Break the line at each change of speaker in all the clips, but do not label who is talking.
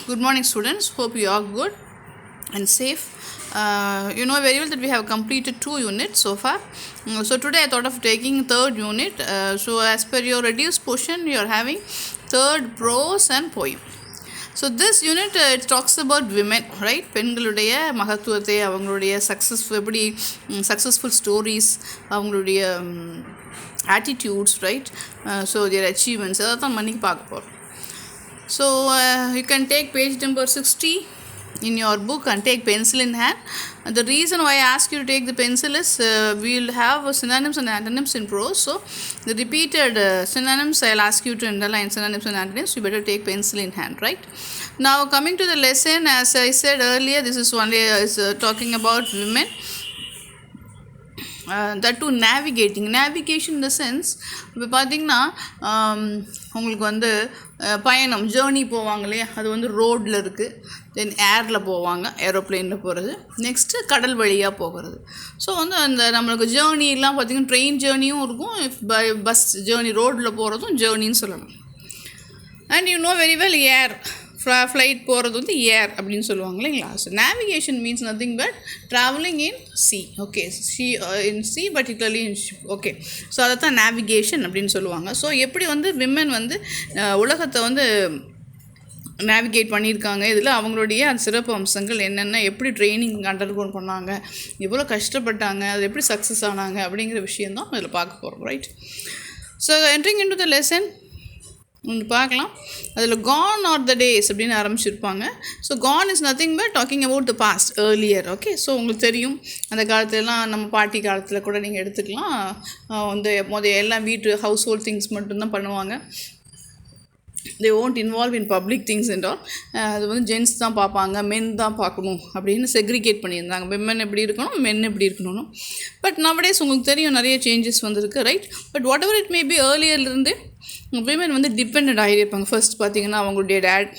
Good morning, students. Hope you are good and safe. You know very well that we have completed 2 units so far. So today I thought of taking third unit. So as per your reduced portion, you are having third prose and poem. So this unit it talks about women, right? பெண்களுடைய மகத்துவத்தை, அவங்களுடைய எப்படி successful stories, அவங்களுடைய attitudes, right? So their achievements, அதான் மணிக்கு பார்க்க போகிறோம். So you can take page number 60 in your book and take pencil in hand. The reason why I ask you to take the pencil is we will have synonyms and antonyms in prose. So the repeated synonyms, I will ask you to underline synonyms and antonyms. You better take pencil in hand, right? Now coming to the lesson, as I said earlier, this is only talking about women. That to navigation in the sense இப்போ பார்த்திங்கன்னா உங்களுக்கு வந்து பயணம் journey போவாங்க இல்லையா, அது வந்து ரோடில் இருக்குது. தென் ஏரில் போவாங்க, ஏரோப்ளேனில் போகிறது. நெக்ஸ்ட்டு கடல் வழியாக போகிறது. ஸோ வந்து அந்த நம்மளுக்கு ஜேர்னிலாம் பார்த்திங்கன்னா ட்ரெயின் ஜேர்னியும் இருக்கும், பஸ் ஜேர்னி ரோடில் போகிறதும் ஜேர்னின்னு சொல்லலாம். And you know very well air flight போகிறது வந்து ஏர் அப்படின்னு சொல்லுவாங்க இல்லைங்களா. So navigation means nothing but travelling in sea. Okay, in sea particularly in ship. Okay, so அதை தான் நேவிகேஷன் அப்படின்னு சொல்லுவாங்க. ஸோ எப்படி வந்து விமன் வந்து உலகத்தை வந்து நேவிகேட் பண்ணியிருக்காங்க, இதில் அவங்களுடைய அந்த சிறப்பு அம்சங்கள் என்னென்ன, எப்படி ட்ரைனிங் அண்டர்கோன் பண்ணாங்க, எவ்வளோ கஷ்டப்பட்டாங்க, அது எப்படி சக்ஸஸ் ஆனாங்க அப்படிங்கிற விஷயந்தான் இதில் பார்க்க போகிறோம், right? So entering in to the lesson ஒன்று பார்க்கலாம். அதில் கான் ஆர் த டேஸ் அப்படின்னு ஆரம்பிச்சிருப்பாங்க. So gone is nothing but talking about the past earlier. Okay, so உங்களுக்கு தெரியும் அந்த காலத்துலலாம் நம்ம பாட்டி காலத்தில் கூட நீங்கள் எடுத்துக்கலாம், வந்து எல்லாம் வீட்டு ஹவுஸ் ஹோல்ட் திங்ஸ் மட்டும்தான் பண்ணுவாங்க. They won't involve in public things and all. அது வந்து ஜென்ஸ் தான் பார்ப்பாங்க, மென் தான் பார்க்கணும் அப்படின்னு செக்ரிகேட் பண்ணியிருந்தாங்க. விமன் எப்படி இருக்கணும், மென் எப்படி இருக்கணும்னு. பட் நவடேஸ் உங்களுக்கு தெரியும் நிறைய சேஞ்சஸ் வந்திருக்கு, right? But whatever it may be ஏர்லியர்லேருந்து விமன் வந்து டிபெண்ட் ஆகியிருப்பாங்க. ஃபர்ஸ்ட் பார்த்திங்கன்னா அவங்களுடைய டேட்,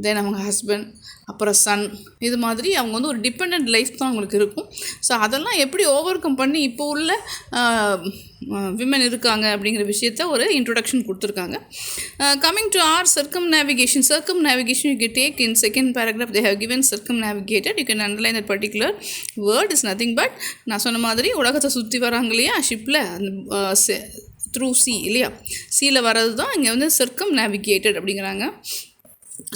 தென் அவங்க ஹஸ்பண்ட், அப்புறம் சன், இது மாதிரி அவங்க வந்து ஒரு டிபெண்ட் லைஃப் தான் அவங்களுக்கு இருக்கும். ஸோ அதெல்லாம் எப்படி ஓவர் கம் பண்ணி இப்போ உள்ள விமன் இருக்காங்க அப்படிங்கிற விஷயத்த ஒரு இன்ட்ரொடக்ஷன் கொடுத்துருக்காங்க. Coming to our circumnavigation you can take in second paragraph. They have given circumnavigated. You can underline that particular word is nothing but, நான் சொன்ன மாதிரி உலகத்தை சுற்றி வராங்க இல்லையா ஷிப்பில், அந்த த்ரூ சி இல்லையா, சீயில் வர்றது தான் இங்கே வந்து சர்க்கம் நேவிகேட்டட் அப்படிங்கிறாங்க.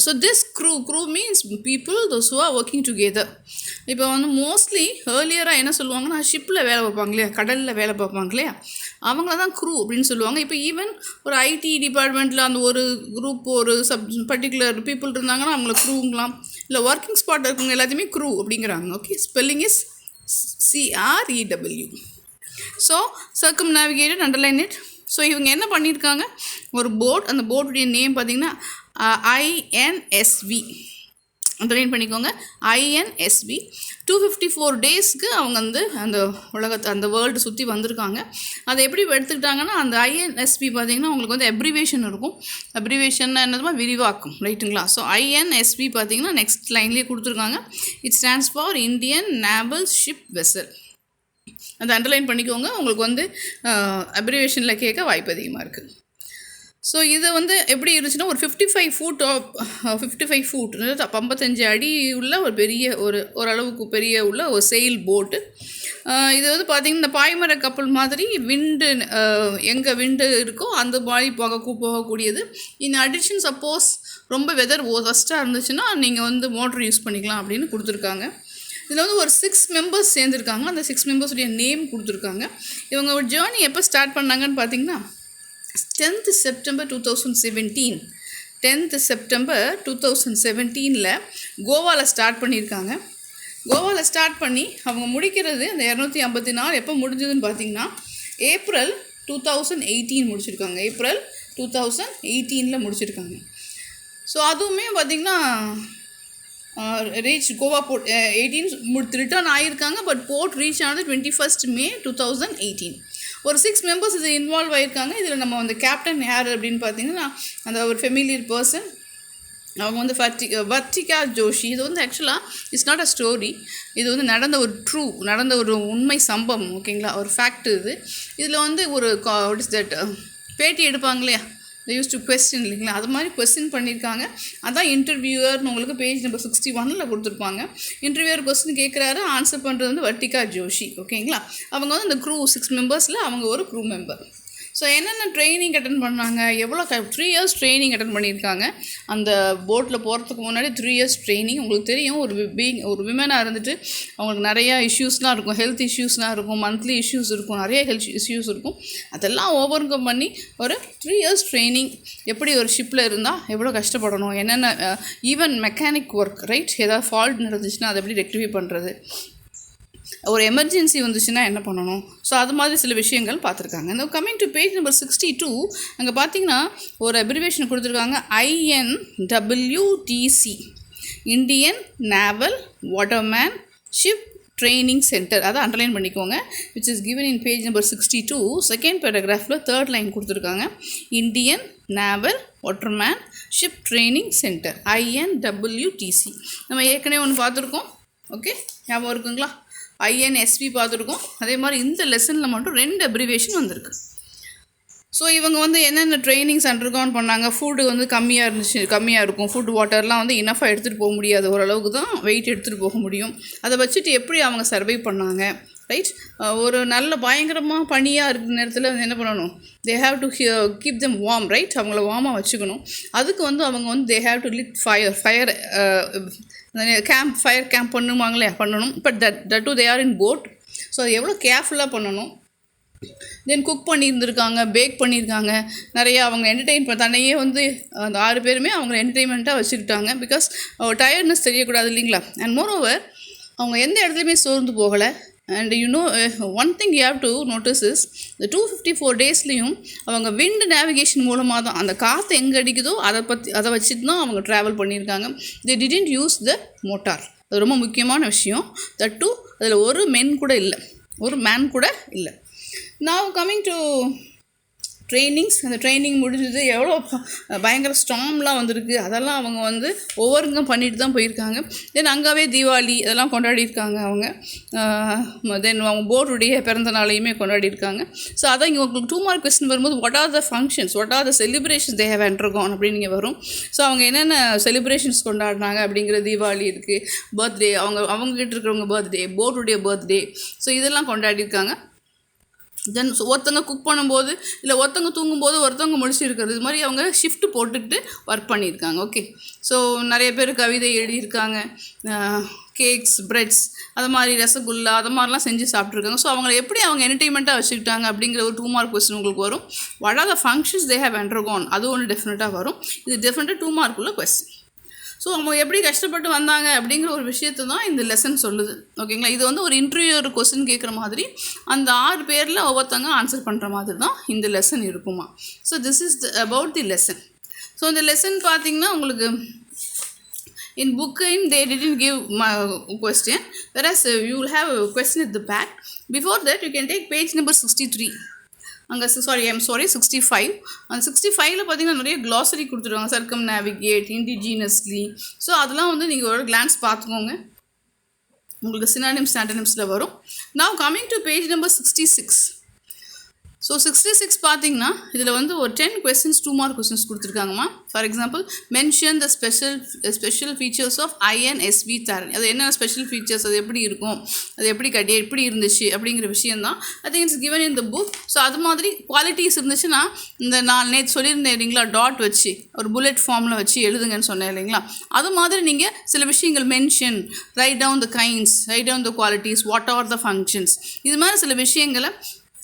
So this crew means people those who are working together. இப்போ வந்து மோஸ்ட்லி ஏர்லியராக என்ன சொல்லுவாங்கன்னா ஷிப்பில் வேலை பார்ப்பாங்க இல்லையா, கடலில் வேலை பார்ப்பாங்க இல்லையா, அவங்கள தான் க்ரூ அப்படின்னு சொல்லுவாங்க. இப்போ ஈவன் ஒரு ஐடி டிபார்ட்மெண்ட்டில் அந்த ஒரு குரூப் ஒரு பர்டிகுலர் பீப்புள் இருந்தாங்கன்னா அவங்கள க்ரூங்களாம், இல்லை ஒர்க்கிங் ஸ்பாட் இருக்கவங்க எல்லாத்தையுமே க்ரூ அப்படிங்கிறாங்க. Okay, spelling is CREW. So Sargam navigated, underline it. So இவங்க என்ன பண்ணியிருக்காங்க, ஒரு போட், அந்த போட்டுடைய நேம் பார்த்திங்கன்னா INSV. அண்டர்லைன் பண்ணிக்கோங்க, INSV. 254 டேஸ்க்கு அவங்க வந்து அந்த உலகத்தை அந்த வேர்ல்டு சுற்றி வந்திருக்காங்க. அதை எப்படி எடுத்துக்கிட்டாங்கன்னா, அந்த INSV பார்த்திங்கன்னா உங்களுக்கு வந்து அப்ரிவேஷன் இருக்கும். அப்ரிவேஷன் என்னதுமா விரிவாக்கும், ரைட்டுங்களா? ஸோ INSV பார்த்திங்கன்னா நெக்ஸ்ட் லைன்லேயே கொடுத்துருக்காங்க. It stands for Indian naval ship vessel. அதை அண்டர்லைன் பண்ணிக்கோங்க, உங்களுக்கு வந்து அப்ரிவேஷனில் கேட்க வாய்ப்பு அதிகமாக இருக்குது. ஸோ இது வந்து எப்படி இருந்துச்சுன்னா ஒரு 55 ஃபுட் 55 அடி உள்ள ஒரு பெரிய ஓரளவுக்கு பெரிய உள்ள ஒரு செயில் போட்டு. இது வந்து பார்த்திங்கன்னா இந்த பாய்மர கப்பல் மாதிரி விண்டு எங்கே விண்டு இருக்கோ அந்த மாதிரி போகக்கூடியது. இன் அடிஷன் சப்போஸ் ரொம்ப வெதர் ஒஸ்ட்டாக இருந்துச்சுன்னா நீங்கள் வந்து மோட்டர் யூஸ் பண்ணிக்கலாம் அப்படின்னு கொடுத்துருக்காங்க. இதில் வந்து ஒரு 6 மெம்பர்ஸ் சேர்ந்துருக்காங்க. அந்த 6 மெம்பர்ஸுடைய நேம் கொடுத்துருக்காங்க. இவங்க ஒரு ஜேர்னி எப்போ ஸ்டார்ட் பண்ணாங்கன்னு பார்த்தீங்கன்னா 10th September 2017. 10th September 2017 கோவாவில் ஸ்டார்ட் பண்ணியிருக்காங்க. கோவாவில் ஸ்டார்ட் பண்ணி அவங்க முடிக்கிறது இந்த 254 எப்போ முடிஞ்சதுன்னு பார்த்தீங்கன்னா April 2018 முடிச்சிருக்காங்க. April 2018 முடிச்சிருக்காங்க. ஸோ அதுவுமே பார்த்திங்கன்னா ரீச் கோவா போர்ட் 18 ரிட்டர்ன் ஆகியிருக்காங்க. பட் போர்ட் ரீச் ஆனது 21st May 2018. ஒரு 6 மெம்பர்ஸ் இது இன்வால்வ் ஆகியிருக்காங்க. இதில் நம்ம வந்து கேப்டன் யார் அப்படின்னு பார்த்தீங்கன்னா அந்த ஒரு ஃபெமிலியர் பர்சன், அவங்க வந்து வர்த்திகா ஜோஷி. இது வந்து ஆக்சுவலாக இட்ஸ் நாட் அ ஸ்டோரி, இது வந்து நடந்த ஒரு உண்மை சம்பவம். ஓகேங்களா, ஒரு ஃபேக்ட் இது. இதில் வந்து ஒரு வாட் இஸ் தட் பேட்டி எடுப்பாங்க இல்லையா, they used to question இல்லைங்களா, அது மாதிரி கொஸ்டின் பண்ணியிருக்காங்க. அதான் இன்டர்வியூவர்னு உங்களுக்கு பேஜ் நம்பர் 61 கொடுத்துருப்பாங்க. இன்டர்வியூவர் கொஸ்டின் கேட்குறாரு, ஆன்சர் பண்ணுறது வந்து வர்த்திகா ஜோஷி. ஓகேங்களா, அவங்க வந்து இந்த க்ரூ 6 மெம்பர்ஸில் அவங்க ஒரு க்ரூ மெம்பர். ஸோ என்னென்ன ட்ரைனிங் அட்டன் பண்ணாங்க, எவ்வளோ 3 years ட்ரைனிங் அட்டன் பண்ணியிருக்காங்க. அந்த போட்டில் போகிறதுக்கு முன்னாடி 3 years ட்ரைனிங். உங்களுக்கு தெரியும், ஒரு விமனாக இருந்துட்டு அவங்களுக்கு நிறையா இஷ்யூஸ்லாம் இருக்கும், ஹெல்த் இஷ்யூஸ்லாம் இருக்கும், மந்த்லி இஷ்யூஸ் இருக்கும், நிறைய ஹெல்த் இஷ்யூஸ் இருக்கும். அதெல்லாம் ஓவர் கம் பண்ணி ஒரு 3 years ட்ரைனிங். எப்படி ஒரு ஷிப்பில் இருந்தால் எவ்வளோ கஷ்டப்படணும், என்னென்ன ஈவன் மெக்கானிக் ஒர்க், ரைட், ஏதாவது ஃபால்ட் நடந்துச்சுன்னா அதை எப்படி ரெக்டிஃபை பண்ணுறது, ஒரு எமர்ஜென்சி வந்துச்சுன்னா என்ன பண்ணணும். ஸோ அது மாதிரி சில விஷயங்கள் பார்த்துருக்காங்க. இந்த கம்மிங் டு பேஜ் நம்பர் 62 அங்கே பார்த்தீங்கன்னா ஒரு அப்ரிவேஷன் கொடுத்துருக்காங்க, INWTC, Indian naval waterman ship training centre. அதை அண்டர்லைன் பண்ணிக்கோங்க. Which is given in page number 62 second பேராகிராஃபில் 3rd லைன் கொடுத்துருக்காங்க. Indian naval waterman ship training centre, INWTC. நம்ம ஏற்கனவே ஒன்று பார்த்துருக்கோம். ஓகே, ஞாபகம் இருக்குங்களா? INSP பார்த்துருக்கோம். அதே மாதிரி இந்த லெசனில் மட்டும் 2 அப்ரிவேஷன் வந்திருக்கு. ஸோ இவங்க வந்து என்னென்ன ட்ரைனிங்ஸ் அண்டர்கவுன் பண்ணாங்க. ஃபுட்டு வந்து கம்மியாக இருக்கும். ஃபுட் வாட்டர்லாம் வந்து இனஃபாக எடுத்துகிட்டு போக முடியாது, ஓரளவுக்கு தான் வெயிட் எடுத்துகிட்டு போக முடியும். அதை வச்சுட்டு எப்படி அவங்க சர்வை பண்ணாங்க, ரைட். ஒரு நல்ல பயங்கரமாக பனியாக இருக்கிற நேரத்தில் என்ன பண்ணணும், they have to keep them warm, right. அவங்கள வார்மாக வச்சுக்கணும். அதுக்கு வந்து அவங்க வந்து they have to lit fire fire camp பண்ணணும். But that to they are in boat. So அது எவ்வளோ கேர்ஃபுல்லாக பண்ணணும். தென் குக் பண்ணியிருந்துருக்காங்க, பேக் பண்ணியிருக்காங்க, நிறையா அவங்க என்டர்டெயின் தன்னையே வந்து அந்த 6 பேருமே அவங்க என்டர்டெயின்மெண்ட்டாக வச்சுக்கிட்டாங்க. பிகாஸ் டயர்ட்னஸ் தெரியக்கூடாது இல்லைங்களா. அண்ட் மோரோவர் அவங்க எந்த இடத்துலையுமே சோர்ந்து போகலை. And one thing you have to notice is, இந்த 254 டேஸ்லேயும் அவங்க விண்ட் நேவிகேஷன் மூலமாக தான், அந்த காற்று எங்கே அடிக்குதோ அதை வச்சுட்டு தான் அவங்க ட்ராவல் பண்ணியிருக்காங்க. தே டிடன்ட் யூஸ் த மோட்டார். அது ரொம்ப முக்கியமான விஷயம். தட் டூ அதில் ஒரு மேன் கூட இல்லை. Now coming to ட்ரைனிங்ஸ், அந்த ட்ரைனிங் முடிஞ்சது, எவ்வளோ பயங்கர ஸ்டாம்லாம் வந்திருக்கு. அதெல்லாம் அவங்க வந்து ஓவருங்க பண்ணிட்டு தான் போயிருக்காங்க. தென் அங்கேவே தீபாவளி இதெல்லாம் கொண்டாடியிருக்காங்க அவங்க. தென் அவங்க போர்டுடைய பிறந்த நாளையுமே கொண்டாடியிருக்காங்க. ஸோ அதான் இங்கே உங்களுக்கு 2 mark கொஸ்டின் வரும்போது what are the functions, what are the celebrations they have undergone அப்படின்னு இங்கே வரும். ஸோ அவங்க என்னென்ன செலிப்ரேஷன்ஸ் கொண்டாடினாங்க அப்படிங்கிற, தீபாவளி இருக்குது, பர்த்டே, அவங்ககிட்ட இருக்கிறவங்க பர்த்டே, போர்டுடைய பர்த்டே, ஸோ இதெல்லாம் கொண்டாடியிருக்காங்க. தென் ஒருத்தவங்க குக் பண்ணும்போது, இல்லை ஒருத்தவங்க தூங்கும்போது ஒருத்தவங்க முடிச்சிருக்கிறது, இது மாதிரி அவங்க ஷிஃப்ட் போட்டுக்கிட்டு ஒர்க் பண்ணியிருக்காங்க. ஓகே, ஸோ நிறைய பேர் கவிதை எழுதியிருக்காங்க, கேக்ஸ், பிரெட்ஸ், அது மாதிரி ரசகுல்லா, அது மாதிரிலாம் செஞ்சு சாப்பிட்ருக்காங்க. ஸோ அவங்களை எப்படி அவங்க என்டர்டெயின்மெண்ட்டாக வச்சுக்கிட்டாங்க அப்படிங்கிற ஒரு 2 mark கொஸ்டின் உங்களுக்கு வரும். What are the functions they have undergone, அது ஒன்று டெஃபினட்டாக வரும். இது டெஃபினட்டாக 2 mark உள்ள கொஸ்டின். ஸோ அவங்க எப்படி கஷ்டப்பட்டு வந்தாங்க அப்படிங்கிற ஒரு விஷயத்தை தான் இந்த லெசன் சொல்லுது. ஓகேங்களா, இது வந்து ஒரு இன்டர்வியூ ஒரு கொஸ்டின் கேட்குற மாதிரி அந்த 6 பேரில் ஒவ்வொருத்தங்க ஆன்சர் பண்ணுற மாதிரி தான் இந்த லெசன் இருக்குமா. So this is about the lesson. So இந்த லெசன் பார்த்தீங்கன்னா உங்களுக்கு in book they didn't give question, whereas you will have a question at the back. Before that you can take page number 63. அங்கே 65. அந்த 65ல் பார்த்தீங்கன்னா நிறைய glossary கொடுத்துருவாங்க, சர்க்கம் navigate, indigenously. So அதெல்லாம் வந்து நீங்கள் ஒரு கிளான்ஸ் பார்த்துக்கோங்க, உங்களுக்கு சினானிம்ஸ் ஆண்டனிம்ஸில் வரும். Now coming to page number 66. So 66 பார்த்தீங்கன்னா இதில் வந்து ஒரு 10 questions 2 mark questions கொடுத்துருக்காங்கம்மா. For example, mention the special features of INSV Tarini. அது என்ன ஸ்பெஷல் ஃபீச்சர்ஸ், அது எப்படி இருக்கும், அது எப்படி இருந்துச்சு அப்படிங்கிற விஷயந்தான். I think it's given in the book. So அது மாதிரி குவாலிட்டிஸ் இருந்துச்சுன்னா, இந்த நான் நேற்று சொல்லியிருந்தேன் இல்லைங்களா, டாட் வச்சு ஒரு புல்லட் ஃபார்மில் வச்சு எழுதுங்கன்னு சொன்னேன் இல்லைங்களா, அது மாதிரி நீங்கள் சில விஷயங்கள் mention, write down the kinds, write down the qualities, what are the functions, இது மாதிரி சில விஷயங்களை.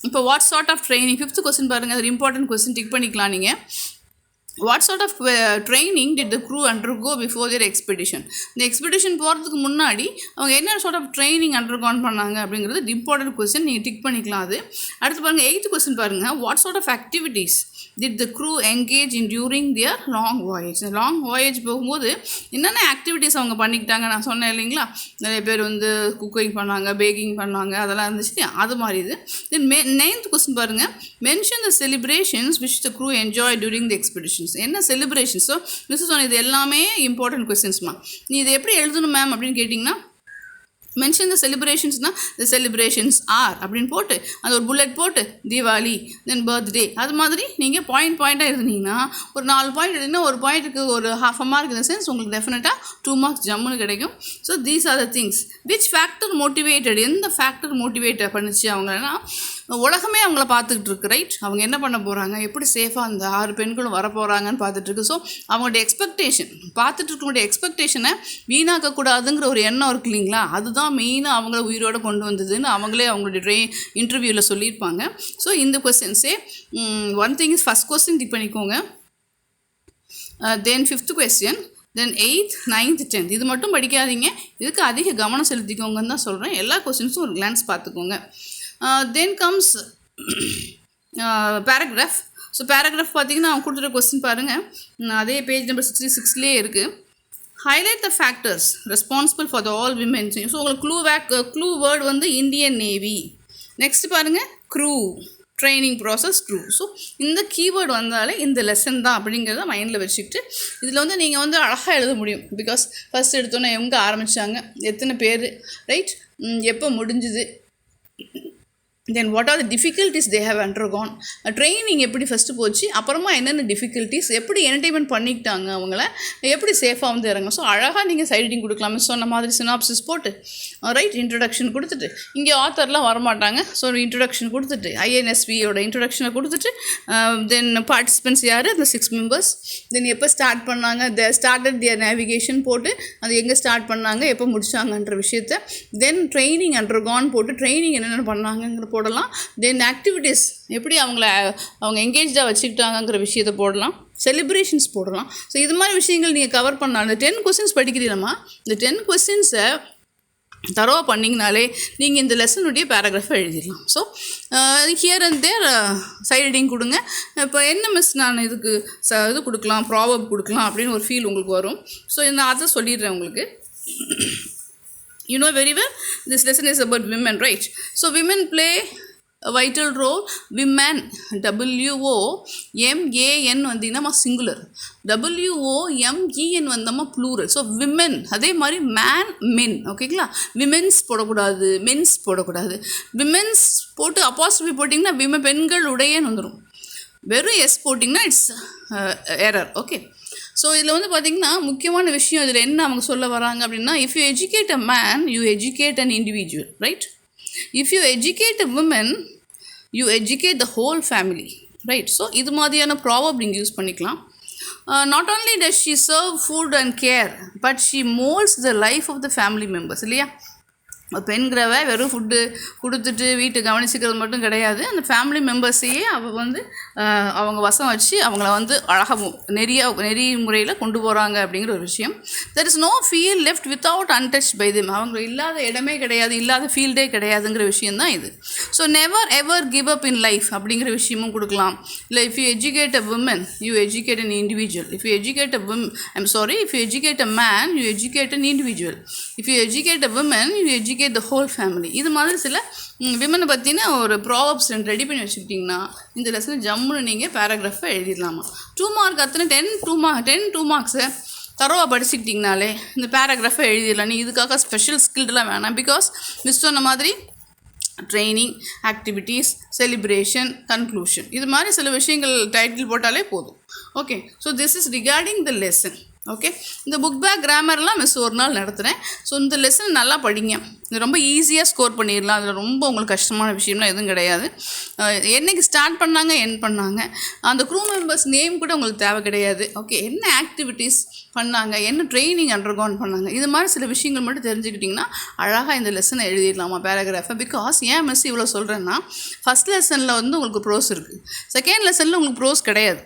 இப்போ what sort of training, 5th question பாருங்கள், அது இம்பார்ட்டன்ட் கொஸ்டின் டிக் பண்ணிக்கலாம் நீங்கள். What sort of training did the crew undergo before their expedition. இந்த எக்ஸ்பெடிஷன் போகிறதுக்கு முன்னாடி அவங்க என்ன சார்ட் ஆஃப் ட்ரைனிங் அண்டர்கான் பண்ணாங்க அப்படிங்கிறது இம்பார்ட்டன்ட் கொஸ்டின், நீங்கள் டிக் பண்ணிக்கலாம். அது அடுத்து பாருங்கள், 8th கொஸ்டின் பாருங்கள், what sort of activities did the crew engage in during their long voyage. Long voyage போகும்போது என்னென்ன ஆக்டிவிட்டீஸ் அவங்க பண்ணிக்கிட்டாங்க, நான் சொன்னேன் இல்லைங்களா, நிறைய பேர் வந்து குக்கிங் பண்ணாங்க, பேக்கிங் பண்ணாங்க, அதெல்லாம் இருந்துச்சு, அது மாதிரி இது. தென் 9th கொஸ்டின் பாருங்கள், mention the celebrations which the crew enjoy during the expeditions. என்ன செலிப்ரேஷன்ஸ்? ஸோ மிஸ் சொன்ன இது எல்லாமே இம்பார்ட்டன்ட் கொஸ்டின்ஸ்மா. நீ இதை எப்படி எழுதணும் மேம் அப்படின்னு கேட்டிங்கன்னா, மென்ஷன் த செலிப்ரேஷன்ஸ்னால் த செலிப்ரேஷன்ஸ் ஆர் அப்படின்னு போட்டு அந்த ஒரு புல்லட் போட்டு தீபாவளி தென் பர்த்டே அது மாதிரி நீங்கள் பாயிண்ட்டாக இருந்தீங்கன்னா ஒரு 4 பாயிண்ட் எடுத்தீங்கன்னா ஒரு பாயிண்ட்டுக்கு ஒரு ½ மார்க் இந்த சென்ஸ் உங்களுக்கு டெஃபினட்டாக 2 மார்க்ஸ் ஜம்முன்னு கிடைக்கும். So these are the things which factor motivated, எந்த ஃபேக்டர் மோட்டிவேட் பண்ணிச்சு அவங்கன்னா உலகமே அவங்கள பார்த்துக்கிட்டு இருக்கு. ரைட், அவங்க என்ன பண்ண போகிறாங்க, எப்படி சேஃபாக அந்த 6 பெண்களும் வர போகிறாங்கன்னு பார்த்துட்ருக்கு. ஸோ அவங்களுடைய எக்ஸ்பெக்டேஷன் பார்த்துட்டு இருக்கக்கூடிய எக்ஸ்பெக்டேஷனை வீணாக்கக்கூடாதுங்கிற ஒரு எண்ணம் இருக்கு இல்லைங்களா, அதுதான் மெயினாக அவங்கள உயிரோடு கொண்டு வந்ததுன்னு அவங்களே அவங்களுடைய இன்டர்வியூவில் சொல்லியிருப்பாங்க. ஸோ இந்த கொஸ்டின்ஸே one thing is first question tick பண்ணிக்கோங்க, தென் 5th கொஸ்டின், தென் 8th 9th 10th இது மட்டும் படிக்காதீங்க, இதுக்கு அதிக கவனம் செலுத்திக்கோங்கன்னு தான் சொல்கிறேன். எல்லா கொஸ்டின்ஸும் ஒரு கிளான்ஸ் பார்த்துக்கோங்க. Then comes paragraph. So paragraph பார்த்தீங்கன்னா அவங்க கொடுத்துட்ட கொஸ்டின் பாருங்கள், அதே பேஜ் நம்பர் 66லேயே இருக்குது. Highlight the factors responsible for the all women. So உங்களுக்கு க்ளூ வேர்டு வந்து இந்தியன் நேவி. நெக்ஸ்ட் பாருங்கள் crew, training process crew. So இந்த கீவேர்டு வந்தாலே இந்த லெசன் தான் அப்படிங்கிறத மைண்டில் வச்சுக்கிட்டு இதில் வந்து நீங்கள் வந்து அழகாக எழுத முடியும். பிகாஸ் ஃபஸ்ட் எடுத்தோன்னே எங்கே ஆரம்பித்தாங்க, எத்தனை பேர், ரைட், எப்போ முடிஞ்சுது, then what are the difficulties they have undergone, training எப்படி ஃபஸ்ட்டு போச்சு, அப்புறமா என்னென்ன டிஃபிகல்ட்டிஸ், எப்படி என்டர்டெயின்மெண்ட் பண்ணிக்கிட்டாங்க அவங்கள, எப்படி சேஃபாக வந்து இறங்க. ஸோ அழகாக நீங்கள் சைடிங் கொடுக்கலாம். சொன்ன மாதிரி சினாப்சிஸ் போட்டு ரைட் இன்ட்ரடக்ஷன் கொடுத்துட்டு, இங்கே ஆத்தர்லாம் வரமாட்டாங்க, ஸோ இன்ட்ரடக்ஷன் கொடுத்துட்டு ஐஎன்எஸ்பியோட இன்ட்ரடக்ஷனை கொடுத்துட்டு, தென் பார்ட்டிசிபென்ட்ஸ் யார், அந்த 6 மெம்பர்ஸ், தென் எப்போ ஸ்டார்ட் பண்ணாங்க, ஸ்டார்டட் தியர் நேவிகேஷன் போட்டு அது எங்கே ஸ்டார்ட் பண்ணாங்க, எப்போ முடிச்சாங்கன்ற விஷயத்த, தென் ட்ரைனிங் அண்டர்கான் போட்டு ட்ரைனிங் என்னென்ன பண்ணாங்கங்கிற போடலாம். தென் ஆக்டிவிட்டீஸ் எப்படி அவங்க எங்கேஜாக வச்சுக்கிட்டாங்கிற விஷயத்தை போடலாம். செலிப்ரேஷன்ஸ் போடலாம். ஸோ இது மாதிரி விஷயங்கள் நீங்கள் கவர் பண்ணலாம். இந்த 10 கொஸ்டின்ஸ் படிக்கிறீங்களா, இந்த 10 கொஸ்டின்ஸை தரோவா பண்ணிங்கனாலே நீங்கள் இந்த லெசனுடைய பேராகிராஃபை எழுதிடலாம். So here and there siding கொடுங்க. இப்போ என்ன மிஸ் நான் இதுக்கு இது கொடுக்கலாம், ப்ராவர்ப் கொடுக்கலாம் அப்படின்னு ஒரு ஃபீல் உங்களுக்கு வரும். ஸோ நான் அதை சொல்லிடுறேன் உங்களுக்கு. You know very well, this lesson is about women, right? So women play a vital role. Women, WOMAN வந்தீங்கன்னா சிங்குலர், WOMEN வந்தோமா ப்ளூரல். ஸோ விமென் அதே மாதிரி மேன் மென், ஓகேங்களா. விமென்ஸ் போடக்கூடாது, மென்ஸ் போடக்கூடாது. விமென்ஸ் போட்டு அப்பாஸ்ட்ரோஃபி போட்டிங்கன்னா விமன் பெண்கள் உடையன்னு வந்துடும். வெறும் எஸ் போட்டிங்கன்னா இட்ஸ் எரர். ஓகே, ஸோ இதில் வந்து பார்த்திங்கன்னா முக்கியமான விஷயம் இதில் என்ன அவங்க சொல்ல வராங்க அப்படின்னா, if you educate a man you educate an individual, right. If you educate a woman you educate the whole family, right. So இது மாதிரியான ப்ராவர்ப் நீங்கள் யூஸ் பண்ணிக்கலாம். Not only does she serve food and care but she moulds the life of the family members, இல்லையா. பெண்கிறவ வெறும் food கொடுத்துட்டு வீட்டை கவனிச்சிக்கிறது மட்டும் கிடையாது, அந்த ஃபேமிலி மெம்பர்ஸையே அவள் வந்து அவங்க வசம் வச்சு அவங்கள வந்து அழகாக நெறி முறையில் கொண்டு போகிறாங்க அப்படிங்கிற ஒரு விஷயம். There is no field left without untouch by them. அவங்க இல்லாத இடமே கிடையாது, இல்லாத ஃபீல்டே கிடையாதுங்கிற விஷயந்தான் இது. So never ever give up in life அப்படிங்கிற விஷயமும் கொடுக்கலாம். இல்லை if you educate a woman you educate an individual. If you educate a if you educate a man you educate an individual. If you educate a woman you educate the whole family. இது மாதிரி சில விமனை பற்றின ஒரு Proverbs ready பண்ணி வச்சுக்கிட்டிங்கன்னா இந்த லெசனை ஜம்முன்னு நீங்கள் பேராகிராஃபை எழுதிடலாமா. 2 மார்க் அத்தனை 10 மார்க்ஸை தரோவா படிச்சுக்கிட்டிங்கனாலே இந்த பேராகிராஃபை எழுதிடலாம். நீ இதுக்காக ஸ்பெஷல் ஸ்கில்டெலாம் வேணாம். பிகாஸ் மிஸ் சொன்ன மாதிரி ட்ரைனிங், ஆக்டிவிட்டீஸ், செலிப்ரேஷன், கன்க்ளூஷன் இது மாதிரி சில விஷயங்கள் டைட்டில் போட்டாலே போதும். Okay, so this is regarding the lesson. Okay, இந்த புக் பேக் கிராமர்லாம் மிஸ் ஒரு நாள் நடத்துகிறேன். ஸோ இந்த லெசன் நல்லா படிங்க, இது ரொம்ப ஈஸியாக ஸ்கோர் பண்ணிடலாம். அதில் ரொம்ப உங்களுக்கு கஷ்டமான விஷயம்லாம் எதுவும் கிடையாது. என்றைக்கு ஸ்டார்ட் பண்ணாங்க, என் பண்ணாங்க, அந்த க்ரூ மெம்பர்ஸ் நேம் கூட உங்களுக்கு தேவை கிடையாது. ஓகே, என்ன ஆக்டிவிட்டீஸ் பண்ணாங்க, என்ன ட்ரைனிங் அண்டர்கான் பண்ணாங்க, இது மாதிரி சில விஷயங்கள் மட்டும் தெரிஞ்சுக்கிட்டிங்கன்னா அழகாக இந்த லெசனை எழுதிடலாமா பேராகிராஃபை. பிகாஸ் ஏன் மிஸ் இவ்வளோ சொல்கிறேன்னா, ஃபஸ்ட் லெசனில் வந்து உங்களுக்கு ப்ரோஸ் இருக்குது, செகண்ட் லெசனில் உங்களுக்கு ப்ரோஸ் கிடையாது.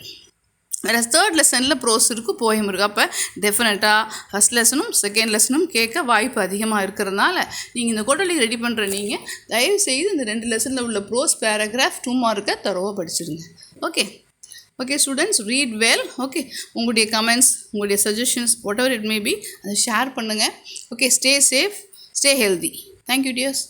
வேறு 3rd லெசனில் ப்ரோஸ் இருக்குது, போயம் இருக்குது. அப்போ டெஃபினட்டாக ஃபஸ்ட் லெசனும் செகண்ட் லெசனும் கேட்க வாய்ப்பு அதிகமாக இருக்கிறதுனால நீங்கள் இந்த கோட்டலி ரெடி பண்ணுற நீங்கள் தயவுசெய்து இந்த 2 லெசனில் உள்ள ப்ரோஸ் பேராகிராஃப் 2 மார்க்கை தரோவாக படிச்சுடுங்க. Okay students, read well. Okay, உங்களுடைய கமெண்ட்ஸ், உங்களுடைய suggestions whatever it may be அதை ஷேர் பண்ணுங்கள். Okay, stay safe, stay healthy. Thank you tears.